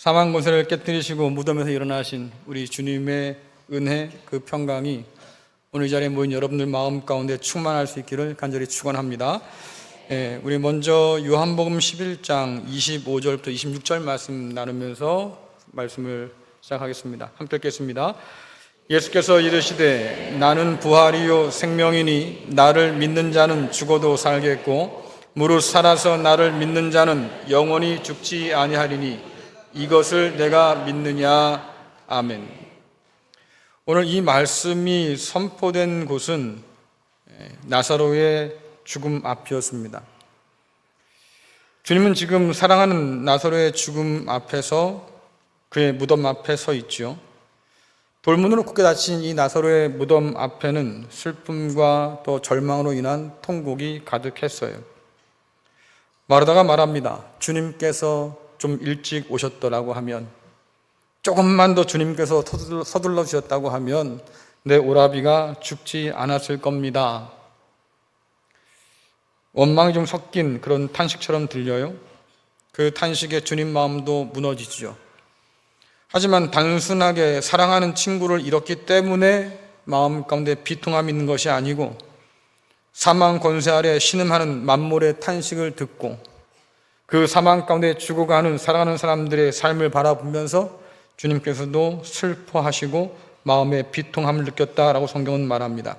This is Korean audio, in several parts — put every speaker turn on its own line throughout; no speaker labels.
사망 권세를 깨뜨리시고 무덤에서 일어나신 우리 주님의 은혜, 그 평강이 오늘 이 자리에 모인 여러분들 마음 가운데 충만할 수 있기를 간절히 축원합니다. 우리 먼저 요한복음 11장 25절부터 26절 말씀 나누면서 말씀을 시작하겠습니다. 함께 읽겠습니다. 예수께서 이르시되 나는 부활이요 생명이니 나를 믿는 자는 죽어도 살겠고 무릇 살아서 나를 믿는 자는 영원히 죽지 아니하리니 이것을 내가 믿느냐. 아멘. 오늘 이 말씀이 선포된 곳은 나사로의 죽음 앞이었습니다. 주님은 지금 사랑하는 나사로의 죽음 앞에서 그의 무덤 앞에 서 있죠. 돌문으로 굳게 닫힌 이 나사로의 무덤 앞에는 슬픔과 또 절망으로 인한 통곡이 가득했어요. 마르다가 말합니다. 주님께서 좀 일찍 오셨더라고 하면, 조금만 더 주님께서 서둘러 주셨다고 하면 내 오라비가 죽지 않았을 겁니다. 원망이 좀 섞인 그런 탄식처럼 들려요. 그 탄식에 주님 마음도 무너지죠. 하지만 단순하게 사랑하는 친구를 잃었기 때문에 마음 가운데 비통함이 있는 것이 아니고, 사망 권세 아래 신음하는 만물의 탄식을 듣고 그 사망 가운데 죽어가는 사랑하는 사람들의 삶을 바라보면서 주님께서도 슬퍼하시고 마음의 비통함을 느꼈다라고 성경은 말합니다.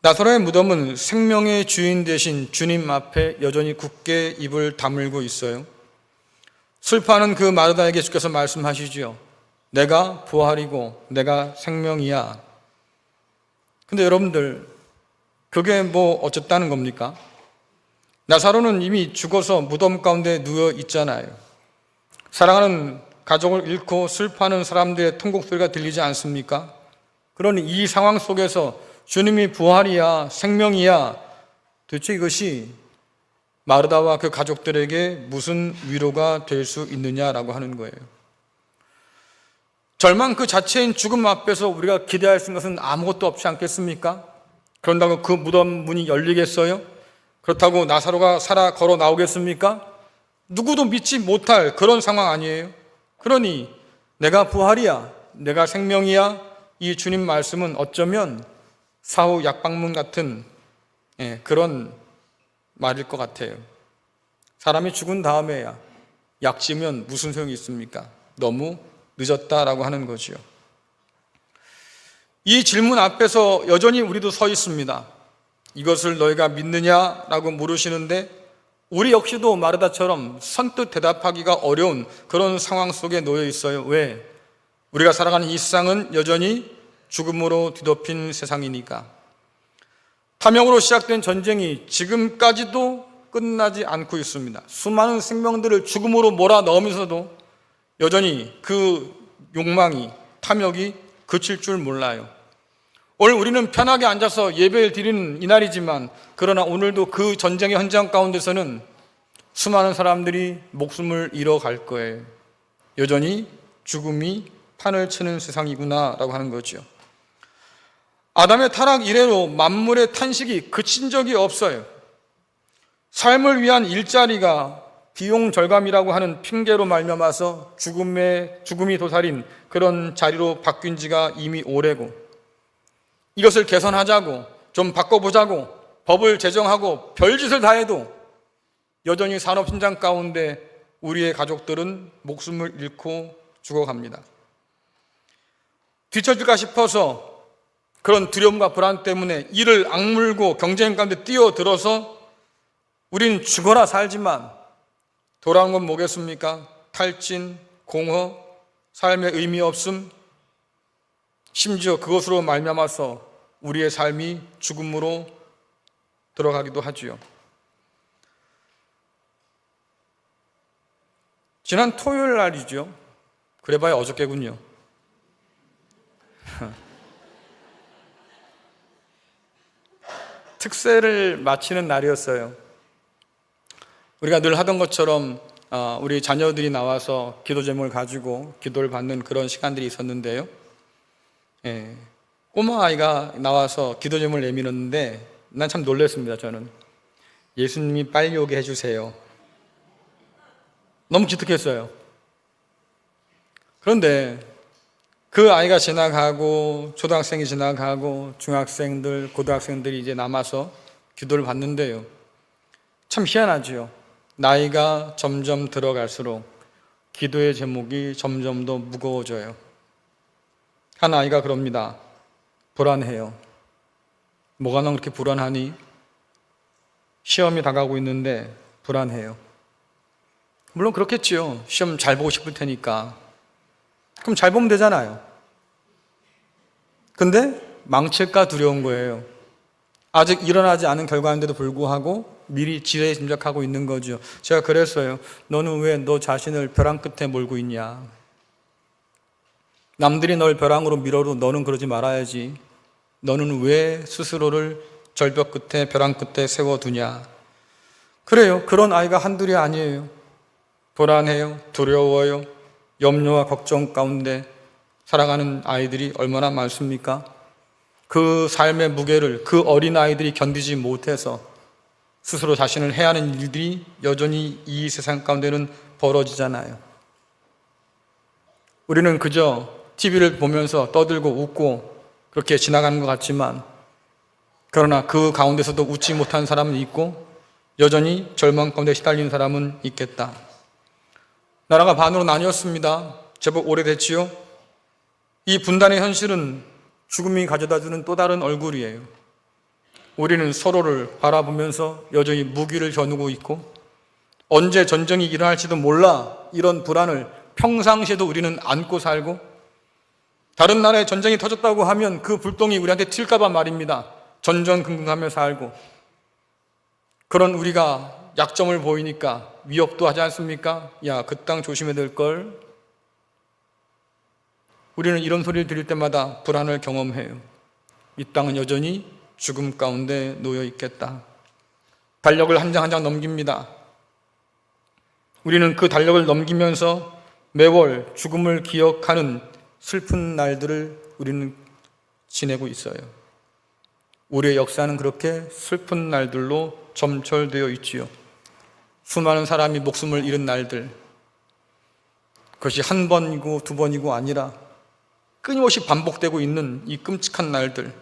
나사로의 무덤은 생명의 주인 되신 주님 앞에 여전히 굳게 입을 다물고 있어요. 슬퍼하는 그 마르다에게 주께서 말씀하시지요. 내가 부활이고 내가 생명이야. 근데 여러분들, 그게 뭐 어쨌다는 겁니까? 나사로는 이미 죽어서 무덤 가운데 누워 있잖아요. 사랑하는 가족을 잃고 슬퍼하는 사람들의 통곡 소리가 들리지 않습니까? 그러니 이 상황 속에서 주님이 부활이야, 생명이야, 도대체 이것이 마르다와 그 가족들에게 무슨 위로가 될 수 있느냐라고 하는 거예요. 절망 그 자체인 죽음 앞에서 우리가 기대할 수 있는 것은 아무것도 없지 않겠습니까? 그런다고 그 무덤 문이 열리겠어요? 그렇다고 나사로가 살아 걸어 나오겠습니까? 누구도 믿지 못할 그런 상황 아니에요? 그러니 내가 부활이야, 내가 생명이야, 이 주님 말씀은 어쩌면 사후 약방문 같은 그런 말일 것 같아요. 사람이 죽은 다음에야 약지면 무슨 소용이 있습니까? 너무 늦었다라고 하는 거지요. 이 질문 앞에서 여전히 우리도 서 있습니다. 이것을 너희가 믿느냐라고 물으시는데, 우리 역시도 마르다처럼 선뜻 대답하기가 어려운 그런 상황 속에 놓여 있어요. 왜? 우리가 살아가는 이 세상은 여전히 죽음으로 뒤덮인 세상이니까. 탐욕으로 시작된 전쟁이 지금까지도 끝나지 않고 있습니다. 수많은 생명들을 죽음으로 몰아넣으면서도 여전히 그 욕망이, 탐욕이 그칠 줄 몰라요. 오늘 우리는 편하게 앉아서 예배를 드리는 이날이지만, 그러나 오늘도 그 전쟁의 현장 가운데서는 수많은 사람들이 목숨을 잃어갈 거예요. 여전히 죽음이 판을 치는 세상이구나라고 하는 거죠. 아담의 타락 이래로 만물의 탄식이 그친 적이 없어요. 삶을 위한 일자리가 비용 절감이라고 하는 핑계로 말미암아서 죽음이 도살인 그런 자리로 바뀐 지가 이미 오래고, 이것을 개선하자고, 좀 바꿔보자고 법을 제정하고 별짓을 다 해도 여전히 산업 현장 가운데 우리의 가족들은 목숨을 잃고 죽어갑니다. 뒤처질까 싶어서 그런 두려움과 불안 때문에 이를 악물고 경쟁 가운데 뛰어들어서 우리는 죽어라 살지만 돌아오는 건 뭐겠습니까? 탈진, 공허, 삶의 의미 없음, 심지어 그것으로 말미암아서 우리의 삶이 죽음으로 들어가기도 하지요. 지난 토요일 날이죠. 그래봐야 어저께군요. 특세를 마치는 날이었어요. 우리가 늘 하던 것처럼 우리 자녀들이 나와서 기도 제목을 가지고 기도를 받는 그런 시간들이 있었는데요. 꼬마 아이가 나와서 기도 제목을 내밀었는데 난 참 놀랐습니다. 저는 예수님이 빨리 오게 해주세요. 너무 기특했어요. 그런데 그 아이가 지나가고 초등학생이 지나가고 중학생들, 고등학생들이 이제 남아서 기도를 받는데요. 참 희한하지요. 나이가 점점 들어갈수록 기도의 제목이 점점 더 무거워져요. 한 아이가 그럽니다. 불안해요. 뭐가 난 그렇게 불안하니? 시험이 다가오고 있는데 불안해요. 물론 그렇겠지요. 시험 잘 보고 싶을 테니까. 그럼 잘 보면 되잖아요. 근데 망칠까 두려운 거예요. 아직 일어나지 않은 결과인데도 불구하고 미리 지레 짐작하고 있는 거죠. 제가 그랬어요. 너는 왜 너 자신을 벼랑 끝에 몰고 있냐? 남들이 널 벼랑으로 밀어도 너는 그러지 말아야지. 너는 왜 스스로를 절벽 끝에 벼랑 끝에 세워두냐? 그래요. 그런 아이가 한둘이 아니에요. 불안해요. 두려워요. 염려와 걱정 가운데 살아가는 아이들이 얼마나 많습니까? 그 삶의 무게를 그 어린 아이들이 견디지 못해서 스스로 자신을 해하는 일들이 여전히 이 세상 가운데는 벌어지잖아요. 우리는 그저 TV를 보면서 떠들고 웃고 그렇게 지나가는 것 같지만, 그러나 그 가운데서도 웃지 못한 사람은 있고 여전히 절망 가운데 시달리는 사람은 있겠다. 나라가 반으로 나뉘었습니다. 제법 오래됐지요. 이 분단의 현실은 죽음이 가져다주는 또 다른 얼굴이에요. 우리는 서로를 바라보면서 여전히 무기를 겨누고 있고 언제 전쟁이 일어날지도 몰라 이런 불안을 평상시에도 우리는 안고 살고, 다른 나라에 전쟁이 터졌다고 하면 그 불똥이 우리한테 튈까 봐 말입니다. 전전긍긍하며 살고, 그런 우리가 약점을 보이니까 위협도 하지 않습니까? 야, 그 땅 조심해야 될걸. 우리는 이런 소리를 들을 때마다 불안을 경험해요. 이 땅은 여전히 죽음 가운데 놓여 있겠다. 달력을 한 장 한 장 넘깁니다. 우리는 그 달력을 넘기면서 매월 죽음을 기억하는 슬픈 날들을 우리는 지내고 있어요. 우리의 역사는 그렇게 슬픈 날들로 점철되어 있지요. 수많은 사람이 목숨을 잃은 날들, 그것이 한 번이고 두 번이고 아니라 끊임없이 반복되고 있는 이 끔찍한 날들,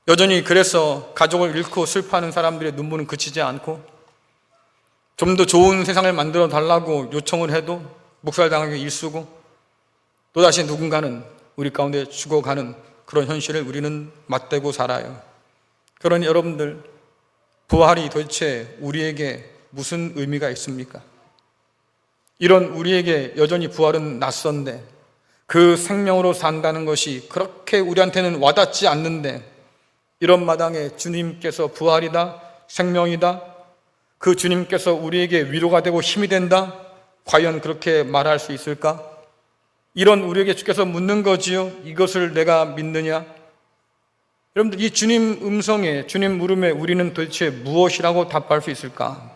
여전히 그래서 가족을 잃고 슬퍼하는 사람들의 눈물은 그치지 않고, 좀 더 좋은 세상을 만들어 달라고 요청을 해도 묵살당하기 일쑤고, 또다시 누군가는 우리 가운데 죽어가는 그런 현실을 우리는 맞대고 살아요. 그러니 여러분들, 부활이 도대체 우리에게 무슨 의미가 있습니까? 이런 우리에게 여전히 부활은 낯선데, 그 생명으로 산다는 것이 그렇게 우리한테는 와닿지 않는데, 이런 마당에 주님께서 부활이다, 생명이다, 그 주님께서 우리에게 위로가 되고 힘이 된다, 과연 그렇게 말할 수 있을까? 이런 우리에게 주께서 묻는 거지요. 이것을 내가 믿느냐? 여러분들, 이 주님 음성에, 주님 물음에 우리는 도대체 무엇이라고 답할 수 있을까?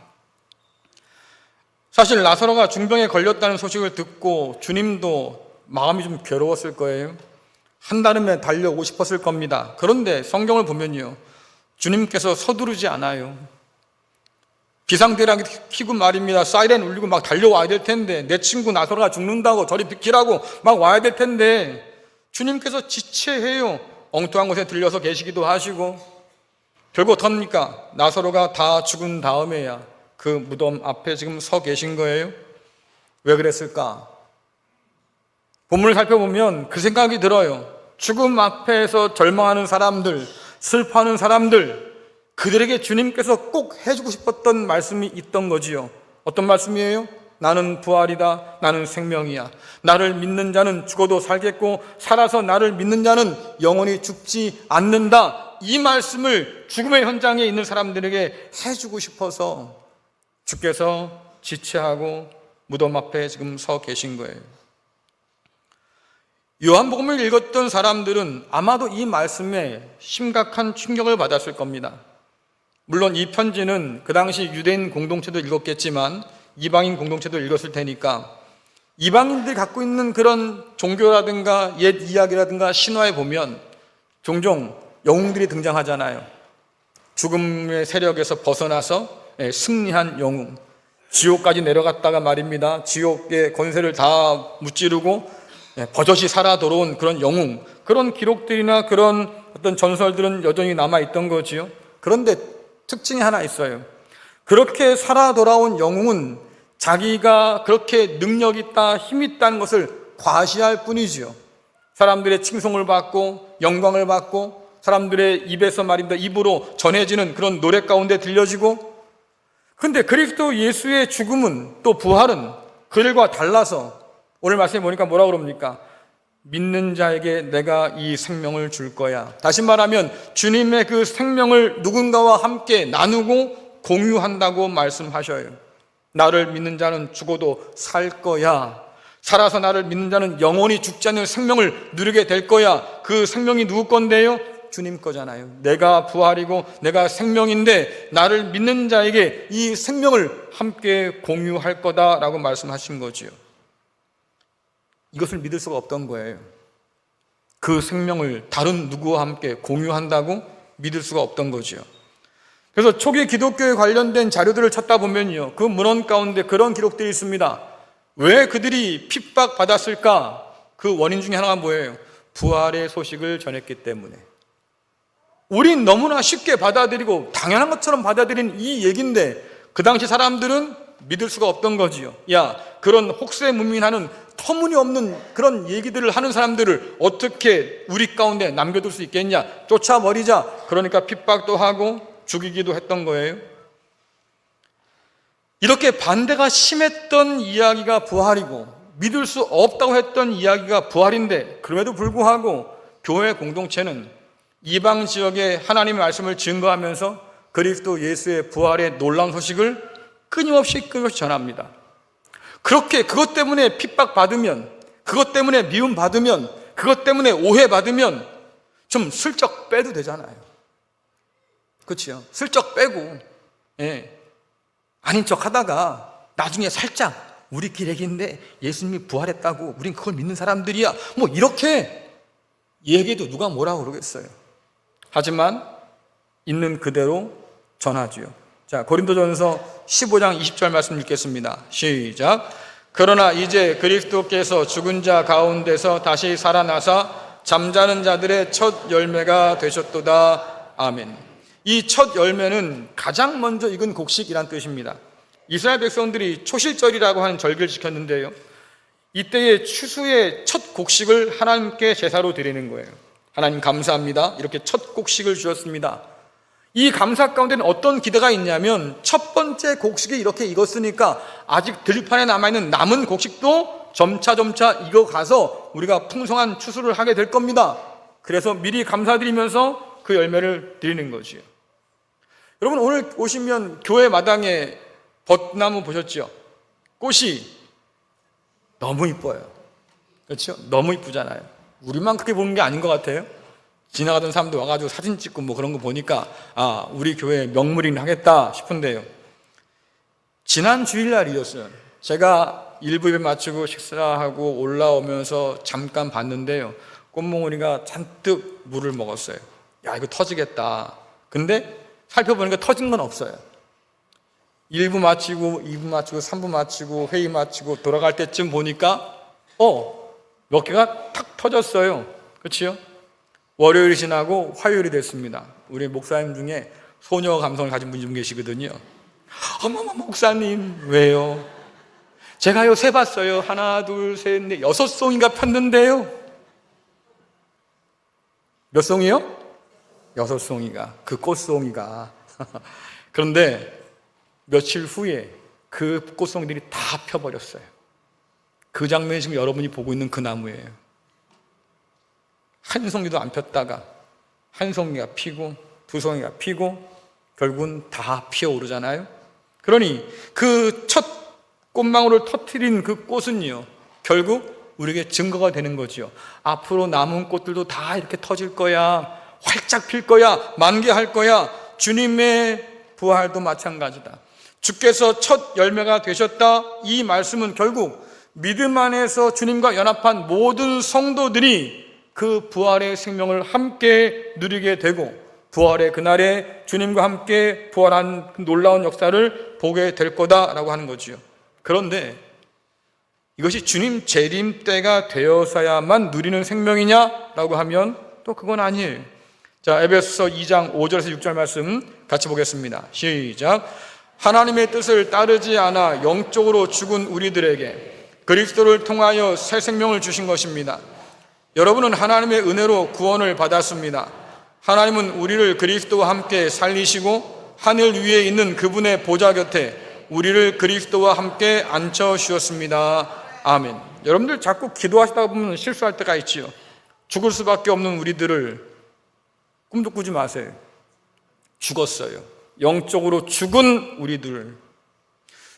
사실 나사로가 중병에 걸렸다는 소식을 듣고 주님도 마음이 좀 괴로웠을 거예요. 한달음에 달려오고 싶었을 겁니다. 그런데 성경을 보면요, 주님께서 서두르지 않아요. 비상대랑이 켜고 말입니다. 사이렌 울리고 막 달려와야 될 텐데, 내 친구 나사로가 죽는다고 저리 비키라고 막 와야 될 텐데, 주님께서 지체해요. 엉뚱한 곳에 들려서 계시기도 하시고, 결국 어떡합니까? 나사로가 다 죽은 다음에야 그 무덤 앞에 지금 서 계신 거예요. 왜 그랬을까? 본문을 살펴보면 그 생각이 들어요. 죽음 앞에서 절망하는 사람들, 슬퍼하는 사람들, 그들에게 주님께서 꼭 해주고 싶었던 말씀이 있던 거지요. 어떤 말씀이에요? 나는 부활이다, 나는 생명이야. 나를 믿는 자는 죽어도 살겠고 살아서 나를 믿는 자는 영원히 죽지 않는다. 이 말씀을 죽음의 현장에 있는 사람들에게 해주고 싶어서 주께서 지체하고 무덤 앞에 지금 서 계신 거예요. 요한복음을 읽었던 사람들은 아마도 이 말씀에 심각한 충격을 받았을 겁니다. 물론 이 편지는 그 당시 유대인 공동체도 읽었겠지만 이방인 공동체도 읽었을 테니까, 이방인들이 갖고 있는 그런 종교라든가 옛 이야기라든가 신화에 보면 종종 영웅들이 등장하잖아요. 죽음의 세력에서 벗어나서 승리한 영웅, 지옥까지 내려갔다가 말입니다. 지옥의 권세를 다 무찌르고 버젓이 살아 돌아온 그런 영웅, 그런 기록들이나 그런 어떤 전설들은 여전히 남아있던 거지요. 그런데 특징이 하나 있어요. 그렇게 살아 돌아온 영웅은 자기가 그렇게 능력 있다, 힘 있다는 것을 과시할 뿐이지요. 사람들의 칭송을 받고 영광을 받고 사람들의 입에서 말입니다, 입으로 전해지는 그런 노래 가운데 들려지고, 근데 그리스도 예수의 죽음은 또 부활은 그들과 달라서 오늘 말씀에 보니까 뭐라고 그럽니까? 믿는 자에게 내가 이 생명을 줄 거야. 다시 말하면 주님의 그 생명을 누군가와 함께 나누고 공유한다고 말씀하셔요. 나를 믿는 자는 죽어도 살 거야. 살아서 나를 믿는 자는 영원히 죽지 않는 생명을 누리게 될 거야. 그 생명이 누구 건데요? 주님 거잖아요. 내가 부활이고 내가 생명인데 나를 믿는 자에게 이 생명을 함께 공유할 거다라고 말씀하신 거지요. 이것을 믿을 수가 없던 거예요. 그 생명을 다른 누구와 함께 공유한다고 믿을 수가 없던 거지요. 그래서 초기 기독교에 관련된 자료들을 찾다 보면요, 그 문헌 가운데 그런 기록들이 있습니다. 왜 그들이 핍박받았을까? 그 원인 중에 하나가 뭐예요? 부활의 소식을 전했기 때문에. 우린 너무나 쉽게 받아들이고 당연한 것처럼 받아들인 이 얘기인데 그 당시 사람들은 믿을 수가 없던 거지요. 야, 그런 혹세무민하는 터무니없는 그런 얘기들을 하는 사람들을 어떻게 우리 가운데 남겨둘 수 있겠냐, 쫓아버리자. 그러니까 핍박도 하고 죽이기도 했던 거예요. 이렇게 반대가 심했던 이야기가 부활이고 믿을 수 없다고 했던 이야기가 부활인데, 그럼에도 불구하고 교회 공동체는 이방 지역에 하나님의 말씀을 증거하면서 그리스도 예수의 부활의 놀라운 소식을 끊임없이 전합니다. 그렇게 그것 때문에 핍박받으면, 그것 때문에 미움받으면, 그것 때문에 오해받으면 좀 슬쩍 빼도 되잖아요. 그렇죠? 슬쩍 빼고 아닌 척 하다가 나중에 살짝 우리끼리 얘기인데 예수님이 부활했다고 우린 그걸 믿는 사람들이야, 뭐 이렇게 얘기해도 누가 뭐라고 그러겠어요. 하지만 있는 그대로 전하지요. 자, 고린도전서 15장 20절 말씀 읽겠습니다. 시작. 그러나 이제 그리스도께서 죽은 자 가운데서 다시 살아나사 잠자는 자들의 첫 열매가 되셨도다. 아멘. 이 첫 열매는 가장 먼저 익은 곡식이란 뜻입니다. 이스라엘 백성들이 초실절이라고 하는 절기를 지켰는데요, 이때의 추수의 첫 곡식을 하나님께 제사로 드리는 거예요. 하나님 감사합니다, 이렇게 첫 곡식을 주셨습니다. 이 감사 가운데는 어떤 기대가 있냐면 첫 번째 곡식이 이렇게 익었으니까 아직 들판에 남아있는 남은 곡식도 점차 익어가서 우리가 풍성한 추수를 하게 될 겁니다. 그래서 미리 감사드리면서 그 열매를 드리는 거지요. 여러분, 오늘 오시면 교회 마당에 벚나무 보셨죠? 꽃이 너무 이뻐요. 그렇죠? 너무 이쁘잖아요. 우리만 그렇게 보는 게 아닌 것 같아요. 지나가던 사람들 와가지고 사진 찍고 뭐 그런 거 보니까 아, 우리 교회 명물이긴 하겠다 싶은데요, 지난 주일날이었어요. 제가 일부 예배 마치고 식사하고 올라오면서 잠깐 봤는데요, 꽃몽오리가 잔뜩 물을 먹었어요. 야, 이거 터지겠다. 근데 살펴보니까 터진 건 없어요. 1부 마치고 2부 마치고 3부 마치고 회의 마치고 돌아갈 때쯤 보니까 몇 개가 탁 터졌어요. 그렇죠? 월요일이 지나고 화요일이 됐습니다. 우리 목사님 중에 소녀 감성을 가진 분이 좀 계시거든요. 어머머, 목사님 왜요? 제가요 세봤어요. 하나 둘 셋 넷 6송인가 폈는데요. 몇 송이요? 6송이가, 그 꽃송이가. 그런데 며칠 후에 그 꽃송이들이 다 펴버렸어요. 그 장면이 지금 여러분이 보고 있는 그 나무예요. 한 송이도 안 폈다가 한 송이가 피고 두 송이가 피고 결국은 다 피어오르잖아요. 그러니 그 첫 꽃망울을 터뜨린 그 꽃은요, 결국 우리에게 증거가 되는 거지요. 앞으로 남은 꽃들도 다 이렇게 터질 거야, 활짝 필 거야, 만개할 거야. 주님의 부활도 마찬가지다. 주께서 첫 열매가 되셨다. 이 말씀은 결국 믿음 안에서 주님과 연합한 모든 성도들이 그 부활의 생명을 함께 누리게 되고 부활의 그날에 주님과 함께 부활한 놀라운 역사를 보게 될 거다라고 하는 거지요. 그런데 이것이 주님 재림 때가 되어서야만 누리는 생명이냐라고 하면 또 그건 아니에요. 자, 에베소서 2장 5절에서 6절 말씀 같이 보겠습니다. 시작. 하나님의 뜻을 따르지 않아 영적으로 죽은 우리들에게 그리스도를 통하여 새 생명을 주신 것입니다. 여러분은 하나님의 은혜로 구원을 받았습니다. 하나님은 우리를 그리스도와 함께 살리시고 하늘 위에 있는 그분의 보좌 곁에 우리를 그리스도와 함께 앉혀 주셨습니다. 아멘. 여러분들 자꾸 기도하시다 보면 실수할 때가 있지요. 죽을 수밖에 없는 우리들을 꿈도 꾸지 마세요. 죽었어요. 영적으로 죽은 우리들.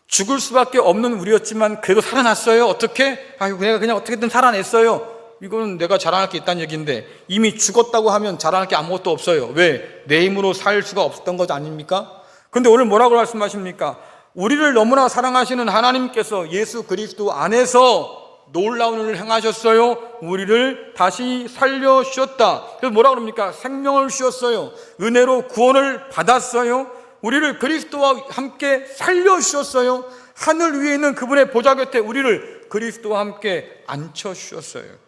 죽을 수밖에 없는 우리였지만 그래도 살아났어요. 어떻게? 내가 그냥 어떻게든 살아냈어요. 이거는 내가 자랑할 게 있다는 얘기인데, 이미 죽었다고 하면 자랑할 게 아무것도 없어요. 왜? 내 힘으로 살 수가 없었던 것 아닙니까? 그런데 오늘 뭐라고 말씀하십니까? 우리를 너무나 사랑하시는 하나님께서 예수 그리스도 안에서 놀라운 일을 행하셨어요. 우리를 다시 살려주셨다. 그래서 뭐라 그럽니까? 생명을 주셨어요. 은혜로 구원을 받았어요. 우리를 그리스도와 함께 살려주셨어요. 하늘 위에 있는 그분의 보좌 곁에 우리를 그리스도와 함께 앉혀주셨어요.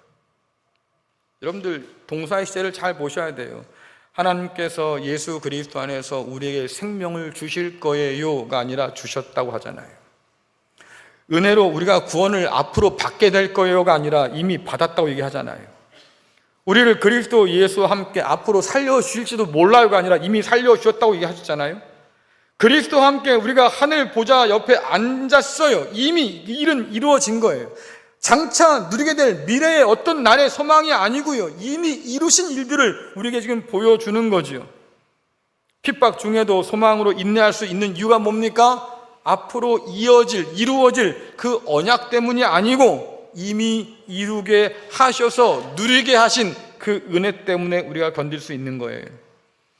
여러분들 동사의 시제를 잘 보셔야 돼요. 하나님께서 예수 그리스도 안에서 우리에게 생명을 주실 거예요가 아니라 주셨다고 하잖아요. 은혜로 우리가 구원을 앞으로 받게 될 거예요가 아니라 이미 받았다고 얘기하잖아요. 우리를 그리스도 예수와 함께 앞으로 살려주실지도 몰라요가 아니라 이미 살려주셨다고 얘기하셨잖아요. 그리스도와 함께 우리가 하늘 보좌 옆에 앉았어요. 이미 이 일은 이루어진 거예요. 장차 누리게 될 미래의 어떤 날의 소망이 아니고요, 이미 이루신 일들을 우리에게 지금 보여주는 거지요. 핍박 중에도 소망으로 인내할 수 있는 이유가 뭡니까? 앞으로 이루어질 그 언약 때문이 아니고 이미 이루게 하셔서 누리게 하신 그 은혜 때문에 우리가 견딜 수 있는 거예요.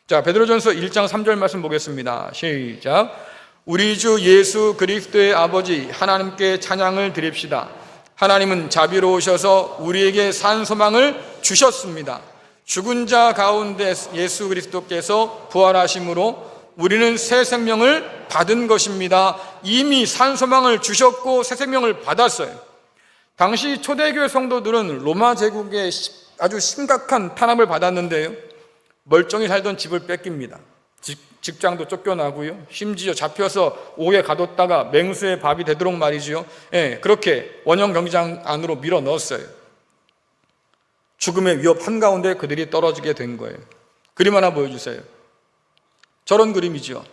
자, 베드로전서 1장 3절 말씀 보겠습니다. 시작. 우리 주 예수 그리스도의 아버지 하나님께 찬양을 드립시다. 하나님은 자비로우셔서 우리에게 산 소망을 주셨습니다. 죽은 자 가운데 예수 그리스도께서 부활하심으로 우리는 새 생명을 받은 것입니다. 이미 산 소망을 주셨고 새 생명을 받았어요. 당시 초대교회 성도들은 로마 제국에 아주 심각한 탄압을 받았는데요, 멀쩡히 살던 집을 뺏깁니다. 직장도 쫓겨나고요, 심지어 잡혀서 옥에 가뒀다가 맹수의 밥이 되도록 말이지요, 그렇게 원형 경기장 안으로 밀어 넣었어요. 죽음의 위협 한가운데 그들이 떨어지게 된 거예요. 그림 하나 보여주세요. 저런 그림이죠.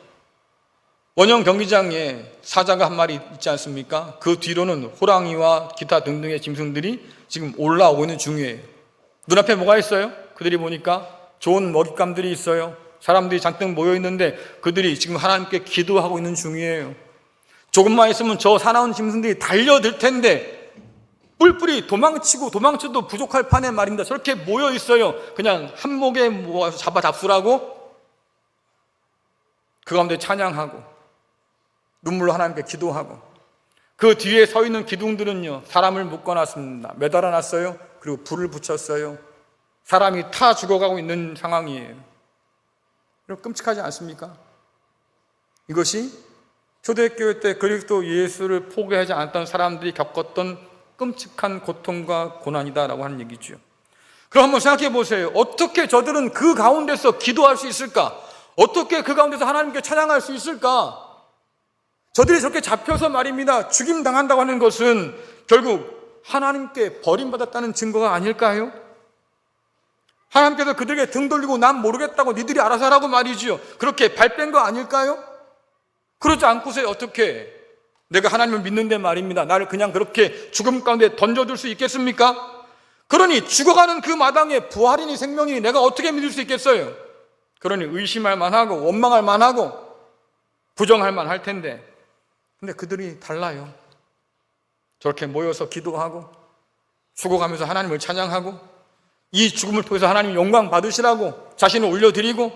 원형 경기장에 사자가 한 마리 있지 않습니까? 그 뒤로는 호랑이와 기타 등등의 짐승들이 지금 올라오고 있는 중이에요. 눈앞에 뭐가 있어요? 그들이 보니까 좋은 먹잇감들이 있어요. 사람들이 잔뜩 모여 있는데 그들이 지금 하나님께 기도하고 있는 중이에요. 조금만 있으면 저 사나운 짐승들이 달려들 텐데 뿔뿔이 도망쳐도 부족할 판에 말입니다. 저렇게 모여 있어요. 그냥 한목에 모아서 잡수라고 그 가운데 찬양하고 눈물로 하나님께 기도하고, 그 뒤에 서 있는 기둥들은요, 사람을 묶어놨습니다. 매달아놨어요. 그리고 불을 붙였어요. 사람이 타 죽어가고 있는 상황이에요. 여러분, 끔찍하지 않습니까? 이것이 초대교회 때 그리스도 예수를 포기하지 않았던 사람들이 겪었던 끔찍한 고통과 고난이다라고 하는 얘기죠. 그럼 한번 생각해 보세요. 어떻게 저들은 그 가운데서 기도할 수 있을까? 어떻게 그 가운데서 하나님께 찬양할 수 있을까? 저들이 저렇게 잡혀서 말입니다, 죽임 당한다고 하는 것은 결국 하나님께 버림받았다는 증거가 아닐까요? 하나님께서 그들에게 등 돌리고 난 모르겠다고 니들이 알아서 하라고 말이지요, 그렇게 발뺀 거 아닐까요? 그러지 않고서 어떻게 내가 하나님을 믿는데 말입니다, 나를 그냥 그렇게 죽음 가운데 던져둘 수 있겠습니까? 그러니 죽어가는 그 마당에 부활이니 생명이니 내가 어떻게 믿을 수 있겠어요? 그러니 의심할 만하고 원망할 만하고 부정할 만할 텐데, 근데 그들이 달라요. 저렇게 모여서 기도하고 죽어가면서 하나님을 찬양하고 이 죽음을 통해서 하나님 영광 받으시라고 자신을 올려드리고,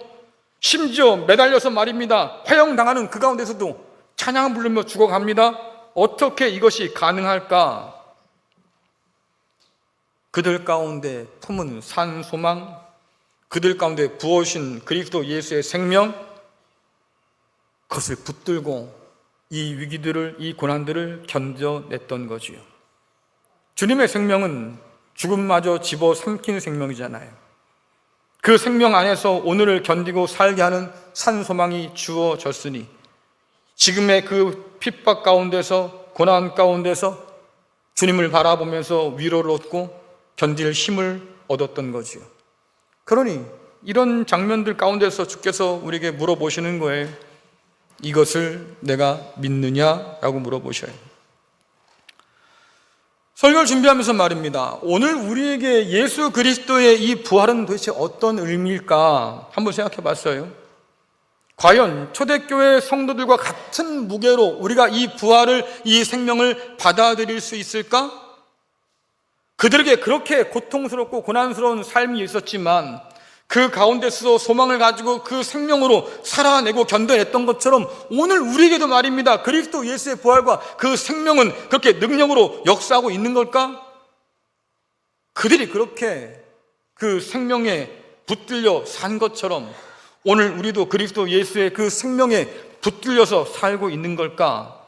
심지어 매달려서 말입니다, 화형당하는 그 가운데서도 찬양 부르며 죽어갑니다. 어떻게 이것이 가능할까? 그들 가운데 품은 산 소망, 그들 가운데 부어오신 그리스도 예수의 생명, 그것을 붙들고 이 위기들을, 이 고난들을 견뎌냈던 거지요. 주님의 생명은 죽음마저 집어삼킨 생명이잖아요. 그 생명 안에서 오늘을 견디고 살게 하는 산소망이 주어졌으니 지금의 그 핍박 가운데서, 고난 가운데서 주님을 바라보면서 위로를 얻고 견딜 힘을 얻었던 거지요. 그러니 이런 장면들 가운데서 주께서 우리에게 물어보시는 거예요. 이것을 내가 믿느냐라고 물어보셔요. 설교를 준비하면서 말입니다. 오늘 우리에게 예수 그리스도의 이 부활은 도대체 어떤 의미일까 한번 생각해 봤어요. 과연 초대교회 성도들과 같은 무게로 우리가 이 부활을, 이 생명을 받아들일 수 있을까? 그들에게 그렇게 고통스럽고 고난스러운 삶이 있었지만 그 가운데서 소망을 가지고 그 생명으로 살아내고 견뎌냈던 것처럼 오늘 우리에게도 말입니다. 그리스도 예수의 부활과 그 생명은 그렇게 능력으로 역사하고 있는 걸까? 그들이 그렇게 그 생명에 붙들려 산 것처럼 오늘 우리도 그리스도 예수의 그 생명에 붙들려서 살고 있는 걸까?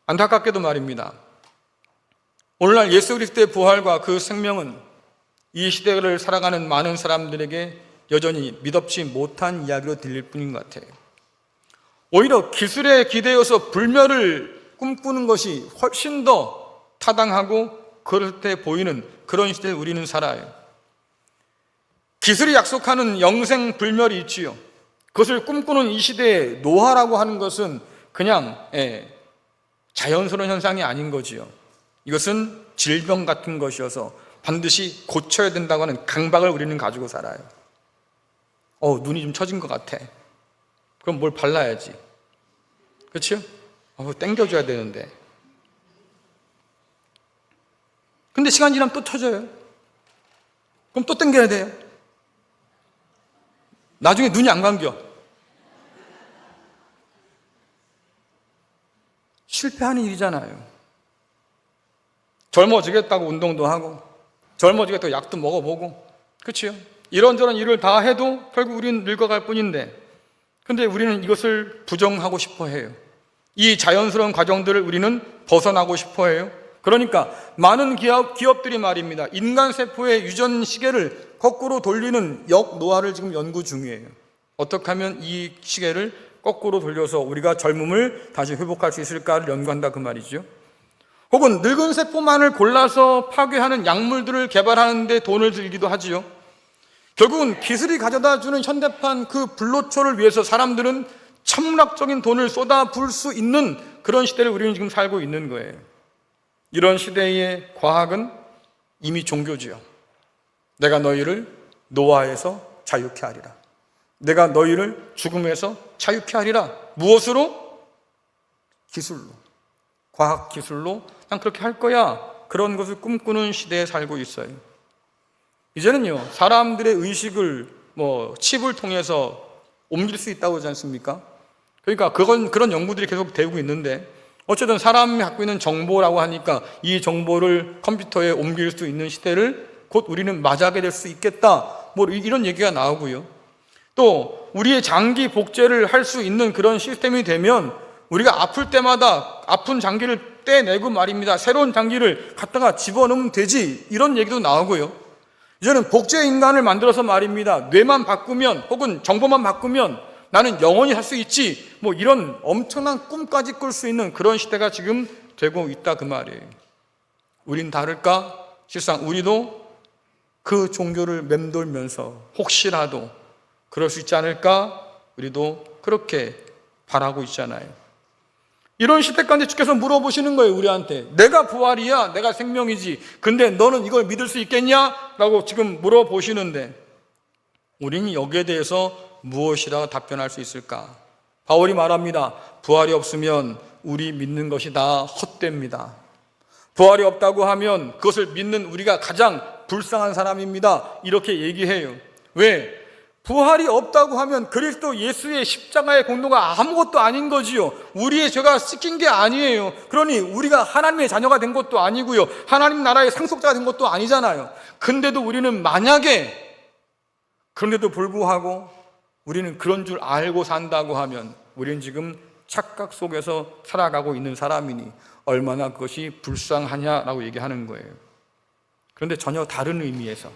안타깝게도 말입니다. 오늘날 예수 그리스도의 부활과 그 생명은 이 시대를 살아가는 많은 사람들에게 여전히 믿업지 못한 이야기로 들릴 뿐인 것 같아요. 오히려 기술에 기대어서 불멸을 꿈꾸는 것이 훨씬 더 타당하고 그럴 때 보이는 그런 시대에 우리는 살아요. 기술이 약속하는 영생 불멸이 있지요. 그것을 꿈꾸는 이 시대의 노화라고 하는 것은 그냥 자연스러운 현상이 아닌 거지요. 이것은 질병 같은 것이어서 반드시 고쳐야 된다고 하는 강박을 우리는 가지고 살아요. 눈이 좀 처진 것 같아. 그럼 뭘 발라야지. 그렇죠? 땡겨줘야 되는데. 근데 시간 지나면 또 처져요. 그럼 또 땡겨야 돼요. 나중에 눈이 안 감겨. 실패하는 일이잖아요. 젊어지겠다고 운동도 하고 젊어지겠다고 약도 먹어보고, 그렇죠? 이런저런 일을 다 해도 결국 우리는 늙어갈 뿐인데, 근데 우리는 이것을 부정하고 싶어 해요. 이 자연스러운 과정들을 우리는 벗어나고 싶어 해요. 그러니까 많은 기업들이 말입니다. 인간 세포의 유전 시계를 거꾸로 돌리는 역노화를 지금 연구 중이에요. 어떻게 하면 이 시계를 거꾸로 돌려서 우리가 젊음을 다시 회복할 수 있을까를 연구한다 그 말이죠. 혹은 늙은 세포만을 골라서 파괴하는 약물들을 개발하는 데 돈을 들기도 하지요. 결국은 기술이 가져다주는 현대판 그 불로초를 위해서 사람들은 천문학적인 돈을 쏟아부을 수 있는 그런 시대를 우리는 지금 살고 있는 거예요. 이런 시대의 과학은 이미 종교지요. 내가 너희를 노아에서 자유케 하리라. 내가 너희를 죽음에서 자유케 하리라. 무엇으로? 기술로. 과학 기술로 난 그렇게 할 거야. 그런 것을 꿈꾸는 시대에 살고 있어요. 이제는요, 사람들의 의식을 칩을 통해서 옮길 수 있다고 하지 않습니까? 그러니까 그런 연구들이 계속 되고 있는데, 어쨌든 사람이 갖고 있는 정보라고 하니까 이 정보를 컴퓨터에 옮길 수 있는 시대를 곧 우리는 맞이하게 될 수 있겠다. 이런 얘기가 나오고요. 또 우리의 장기 복제를 할 수 있는 그런 시스템이 되면 우리가 아플 때마다 아픈 장기를 떼내고 말입니다. 새로운 장기를 갖다가 집어넣으면 되지. 이런 얘기도 나오고요. 이제는 복제 인간을 만들어서 말입니다. 뇌만 바꾸면 혹은 정보만 바꾸면 나는 영원히 살 수 있지. 이런 엄청난 꿈까지 꿀 수 있는 그런 시대가 지금 되고 있다 그 말이에요. 우린 다를까? 실상 우리도 그 종교를 맴돌면서 혹시라도 그럴 수 있지 않을까? 우리도 그렇게 바라고 있잖아요. 이런 시대 가운데 주께서 물어보시는 거예요, 우리한테. 내가 부활이야, 내가 생명이지. 근데 너는 이걸 믿을 수 있겠냐? 라고 지금 물어보시는데 우리는 여기에 대해서 무엇이라 답변할 수 있을까? 바울이 말합니다. 부활이 없으면 우리 믿는 것이 다 헛됩니다. 부활이 없다고 하면 그것을 믿는 우리가 가장 불쌍한 사람입니다. 이렇게 얘기해요. 왜? 부활이 없다고 하면 그리스도 예수의 십자가의 공로가 아무것도 아닌 거지요. 우리의 죄가 씻긴 게 아니에요. 그러니 우리가 하나님의 자녀가 된 것도 아니고요. 하나님 나라의 상속자가 된 것도 아니잖아요. 근데도 우리는 만약에 그런데도 불구하고 우리는 그런 줄 알고 산다고 하면 우리는 지금 착각 속에서 살아가고 있는 사람이니 얼마나 그것이 불쌍하냐라고 얘기하는 거예요. 그런데 전혀 다른 의미에서,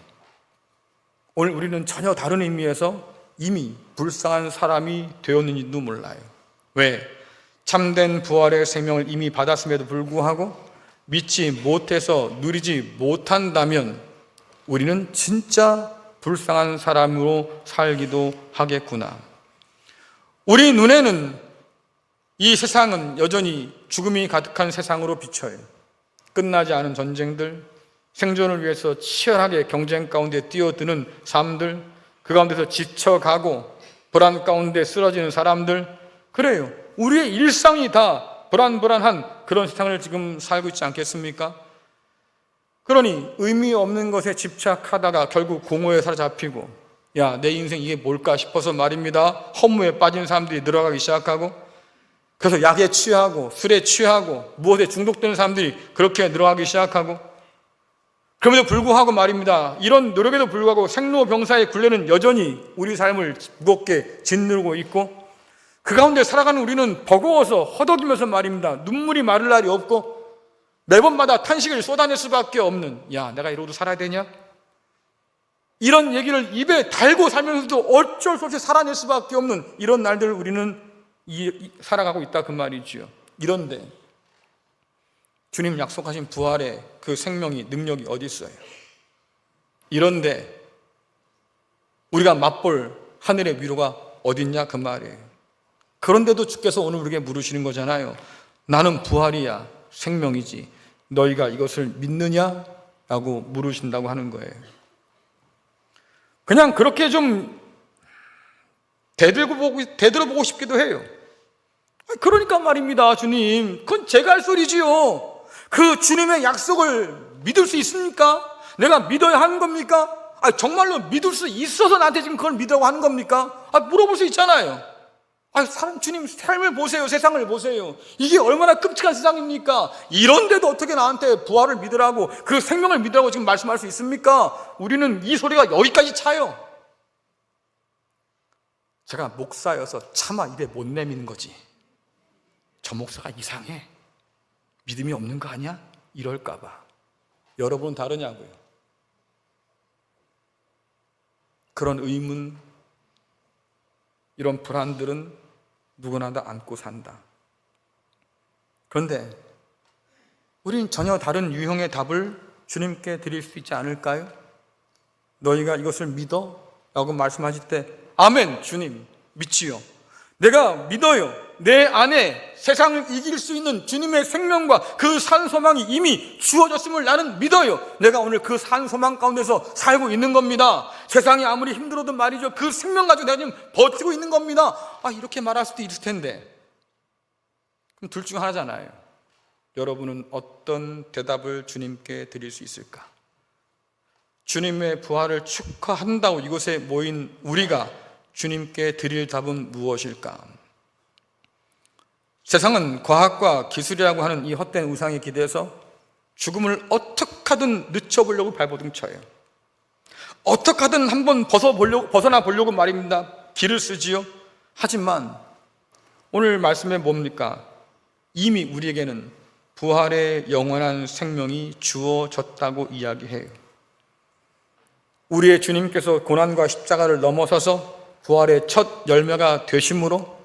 오늘 우리는 전혀 다른 의미에서 이미 불쌍한 사람이 되었는지도 몰라요. 왜? 참된 부활의 생명을 이미 받았음에도 불구하고 믿지 못해서 누리지 못한다면 우리는 진짜 불쌍한 사람으로 살기도 하겠구나. 우리 눈에는 이 세상은 여전히 죽음이 가득한 세상으로 비쳐요. 끝나지 않은 전쟁들, 생존을 위해서 치열하게 경쟁 가운데 뛰어드는 삶들, 그 가운데서 지쳐가고 불안 가운데 쓰러지는 사람들, 그래요. 우리의 일상이 다 불안한 그런 세상을 지금 살고 있지 않겠습니까? 그러니 의미 없는 것에 집착하다가 결국 공허에 사로잡히고, 야, 내 인생 이게 뭘까 싶어서 말입니다, 허무에 빠진 사람들이 늘어가기 시작하고, 그래서 약에 취하고 술에 취하고 무엇에 중독되는 사람들이 그렇게 늘어가기 시작하고, 그럼에도 불구하고 말입니다, 이런 노력에도 불구하고 생로병사의 굴레는 여전히 우리 삶을 무겁게 짓누르고 있고, 그 가운데 살아가는 우리는 버거워서 허덕이면서 말입니다, 눈물이 마를 날이 없고 매번마다 탄식을 쏟아낼 수밖에 없는, 야, 내가 이러고도 살아야 되냐? 이런 얘기를 입에 달고 살면서도 어쩔 수 없이 살아낼 수밖에 없는 이런 날들을 우리는 살아가고 있다 그 말이지요. 이런데 주님 약속하신 부활의 그 생명이, 능력이 어디 있어요? 이런데 우리가 맛볼 하늘의 위로가 어디 있냐 그 말이에요. 그런데도 주께서 오늘 우리에게 물으시는 거잖아요. 나는 부활이야, 생명이지, 너희가 이것을 믿느냐? 라고 물으신다고 하는 거예요. 그냥 그렇게 좀 대들어보고 싶기도 해요. 그러니까 말입니다, 주님, 그건 제가 할 소리지요. 그 주님의 약속을 믿을 수 있습니까? 내가 믿어야 하는 겁니까? 정말로 믿을 수 있어서 나한테 지금 그걸 믿으라고 하는 겁니까? 물어볼 수 있잖아요. 주님 삶을 보세요, 세상을 보세요. 이게 얼마나 끔찍한 세상입니까? 이런데도 어떻게 나한테 부활을 믿으라고, 그 생명을 믿으라고 지금 말씀할 수 있습니까? 우리는 이 소리가 여기까지 차요. 제가 목사여서 차마 입에 못 내미는 거지. 저 목사가 이상해, 믿음이 없는 거 아니야? 이럴까 봐. 여러분은 다르냐고요? 그런 의문, 이런 불안들은 누구나 다 안고 산다. 그런데 우리는 전혀 다른 유형의 답을 주님께 드릴 수 있지 않을까요? 너희가 이것을 믿어? 라고 말씀하실 때, 아멘, 주님, 믿지요. 내가 믿어요. 내 안에 세상을 이길 수 있는 주님의 생명과 그 산 소망이 이미 주어졌음을 나는 믿어요. 내가 오늘 그 산 소망 가운데서 살고 있는 겁니다. 세상이 아무리 힘들어도 말이죠, 그 생명 가지고 내가 지금 버티고 있는 겁니다. 이렇게 말할 수도 있을 텐데, 그럼 둘 중 하나잖아요. 여러분은 어떤 대답을 주님께 드릴 수 있을까? 주님의 부활을 축하한다고 이곳에 모인 우리가 주님께 드릴 답은 무엇일까? 세상은 과학과 기술이라고 하는 이 헛된 우상에 기대서 죽음을 어떻게 하든 늦춰보려고 발버둥쳐요. 어떻게 하든 한번 벗어나 보려고 말입니다, 길을 쓰지요. 하지만 오늘 말씀에 뭡니까? 이미 우리에게는 부활의 영원한 생명이 주어졌다고 이야기해요. 우리의 주님께서 고난과 십자가를 넘어서서 부활의 첫 열매가 되심으로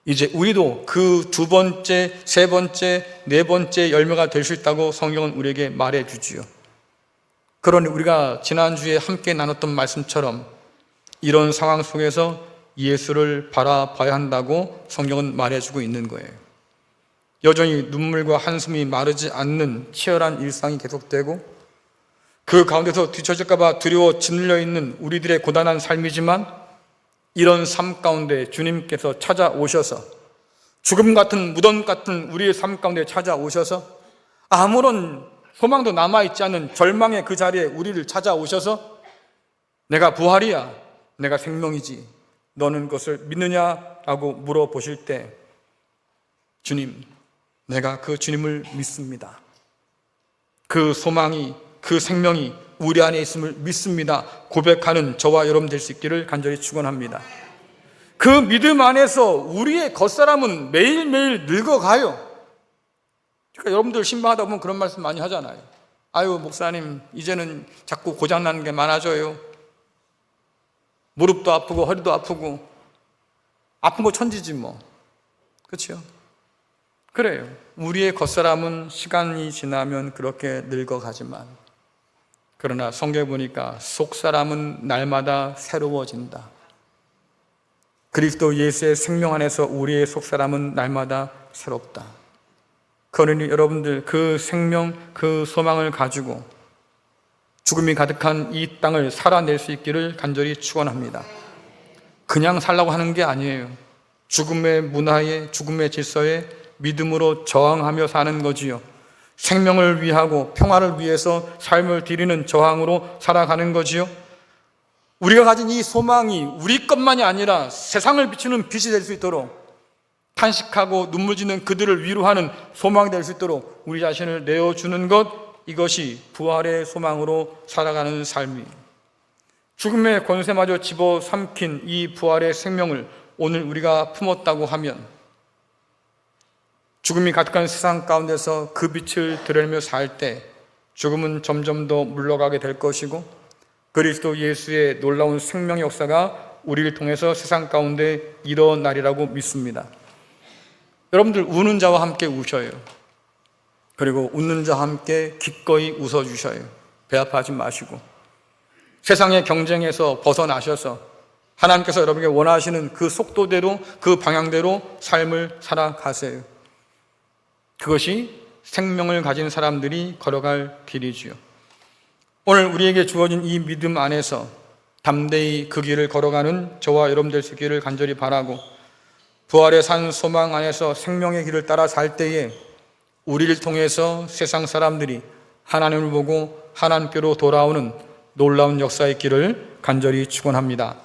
이제 우리도 그 두 번째, 세 번째, 네 번째 열매가 될 수 있다고 성경은 우리에게 말해주지요. 그러니 우리가 지난주에 함께 나눴던 말씀처럼 이런 상황 속에서 예수를 바라봐야 한다고 성경은 말해주고 있는 거예요. 여전히 눈물과 한숨이 마르지 않는 치열한 일상이 계속되고, 그 가운데서 뒤처질까 봐 두려워 짓눌려 있는 우리들의 고단한 삶이지만, 이런 삶 가운데 주님께서 찾아오셔서, 죽음 같은 무덤 같은 우리의 삶 가운데 찾아오셔서, 아무런 소망도 남아있지 않은 절망의 그 자리에 우리를 찾아오셔서, 내가 부활이야, 내가 생명이지, 너는 그것을 믿느냐라고 물어보실 때, 주님, 내가 그 주님을 믿습니다. 그 소망이, 그 생명이 우리 안에 있음을 믿습니다 고백하는 저와 여러분 될 수 있기를 간절히 축원합니다. 그 믿음 안에서 우리의 겉사람은 매일매일 늙어가요. 그러니까 여러분들 신방하다 보면 그런 말씀 많이 하잖아요. 아유 목사님 이제는 자꾸 고장나는 게 많아져요. 무릎도 아프고 허리도 아프고 아픈 거 천지지 뭐. 그렇죠? 그래요. 우리의 겉사람은 시간이 지나면 그렇게 늙어가지만 그러나 성경에 보니까 속사람은 날마다 새로워진다. 그리스도 예수의 생명 안에서 우리의 속사람은 날마다 새롭다. 그러니 여러분들 그 생명, 그 소망을 가지고 죽음이 가득한 이 땅을 살아낼 수 있기를 간절히 축원합니다. 그냥 살라고 하는 게 아니에요. 죽음의 문화에, 죽음의 질서에 믿음으로 저항하며 사는 거지요. 생명을 위하고 평화를 위해서 삶을 드리는 저항으로 살아가는 거지요. 우리가 가진 이 소망이 우리 것만이 아니라 세상을 비추는 빛이 될 수 있도록, 탄식하고 눈물 짓는 그들을 위로하는 소망이 될 수 있도록 우리 자신을 내어주는 것, 이것이 부활의 소망으로 살아가는 삶이, 죽음의 권세마저 집어삼킨 이 부활의 생명을 오늘 우리가 품었다고 하면 죽음이 가득한 세상 가운데서 그 빛을 드러내며 살 때 죽음은 점점 더 물러가게 될 것이고 그리스도 예수의 놀라운 생명의 역사가 우리를 통해서 세상 가운데 일어나리라고 믿습니다. 여러분들 우는 자와 함께 우셔요. 그리고 웃는 자와 함께 기꺼이 웃어주셔요. 배 아파하지 마시고 세상의 경쟁에서 벗어나셔서 하나님께서 여러분에게 원하시는 그 속도대로, 그 방향대로 삶을 살아가세요. 그것이 생명을 가진 사람들이 걸어갈 길이지요. 오늘 우리에게 주어진 이 믿음 안에서 담대히 그 길을 걸어가는 저와 여러분 될 수 있기를 간절히 바라고, 부활의 산 소망 안에서 생명의 길을 따라 살 때에 우리를 통해서 세상 사람들이 하나님을 보고 하나님께로 돌아오는 놀라운 역사의 길을 간절히 축원합니다.